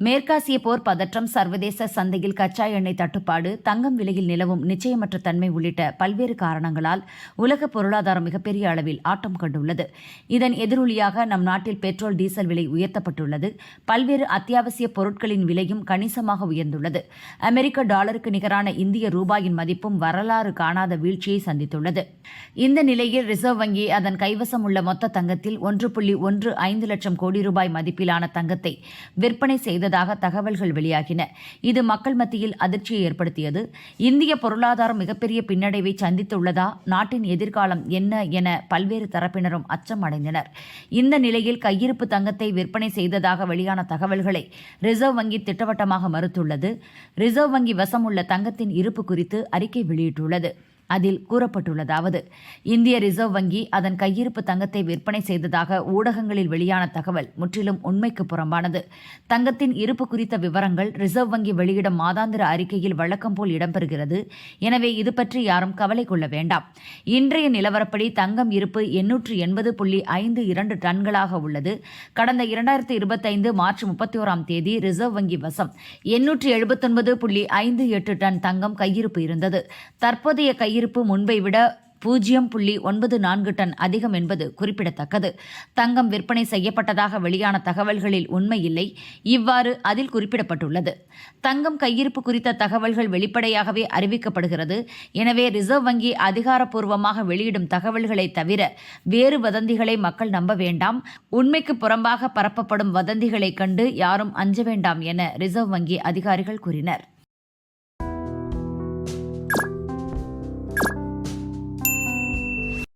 மேற்காசிய போர் பதற்றம், சர்வதேச சந்தையில் கச்சா எண்ணெய் தட்டுப்பாடு, தங்கம் விலையில் நிலவும் நிச்சயமற்ற தன்மை உள்ளிட்ட பல்வேறு காரணங்களால் உலக பொருளாதாரம் மிகப்பெரிய அளவில் ஆட்டம் கண்டுள்ளது. இதன் எதிரொலியாக நம் நாட்டில் பெட்ரோல், டீசல் விலை உயர்த்தப்பட்டுள்ளது. பல்வேறு அத்தியாவசிய பொருட்களின் விலையும் கணிசமாக உயர்ந்துள்ளது. அமெரிக்க டாலருக்கு நிகரான இந்திய ரூபாயின் மதிப்பும் வரலாறு காணாத வீழ்ச்சியை சந்தித்துள்ளது. இந்த நிலையில் ரிசர்வ் வங்கி அதன் கைவசம் உள்ள மொத்த தங்கத்தில் 1.15 லட்சம் கோடி ரூபாய் மதிப்பிலான தங்கத்தை விற்பனை செய்ததாக தகவல்கள் வெளியாகின. இது மக்கள் மத்தியில் அதிர்ச்சியை ஏற்படுத்தியது. இந்திய பொருளாதாரம் மிகப்பெரிய பின்னடைவை சந்தித்துள்ளதா, நாட்டின் எதிர்காலம் என்ன என பல்வேறு தரப்பினரும் அச்சம் அடைந்தனர். இந்த நிலையில் கையிருப்பு தங்கத்தை விற்பனை செய்ததாக வெளியான தகவல்களை ரிசர்வ் வங்கி திட்டவட்டமாக மறுத்துள்ளது. ரிசர்வ் வங்கி வசம் உள்ள தங்கத்தின் இருப்பு குறித்து அறிக்கை வெளியிட்டுள்ளது. அதில் கூறப்பட்டுள்ளதாவது: இந்திய ரிசர்வ் வங்கி அதன் கையிருப்பு தங்கத்தை விற்பனை செய்ததாக ஊடகங்களில் வெளியான தகவல் முற்றிலும் உண்மைக்கு புறம்பானது. தங்கத்தின் இருப்பு குறித்த விவரங்கள் ரிசர்வ் வங்கி வெளியிடும் மாதாந்திர அறிக்கையில் வழக்கம் போல் இடம்பெறுகிறது. எனவே இது பற்றி யாரும் கவலை கொள்ள வேண்டாம். இன்றைய நிலவரப்படி தங்கம் இருப்பு 880.52 டன்களாக உள்ளது. கடந்த 2025 மார்ச் 31ஆம் தேதி ரிசர்வ் வங்கி வசம் 879.58 டன் தங்கம் கையிருப்பு இருந்தது. தற்போதைய கையிருப்பு முன்பை விட 0.94 டன் அதிகம் என்பது குறிப்பிடத்தக்கது. தங்கம் விற்பனை செய்யப்பட்டதாக வெளியான தகவல்களில் உண்மை இல்லை. இவ்வாறு அதில் குறிப்பிடப்பட்டுள்ளது. தங்கம் கையிருப்பு குறித்த தகவல்கள் வெளிப்படையாகவே அறிவிக்கப்படுகிறது. எனவே ரிசர்வ் வங்கி அதிகாரப்பூர்வமாக வெளியிடும் தகவல்களை தவிர வேறு வதந்திகளை மக்கள் நம்ப வேண்டாம். உண்மைக்கு புறம்பாக பரப்பப்படும் வதந்திகளை கண்டு யாரும் அஞ்ச வேண்டாம் என ரிசர்வ் வங்கி அதிகாரிகள் கூறினர்.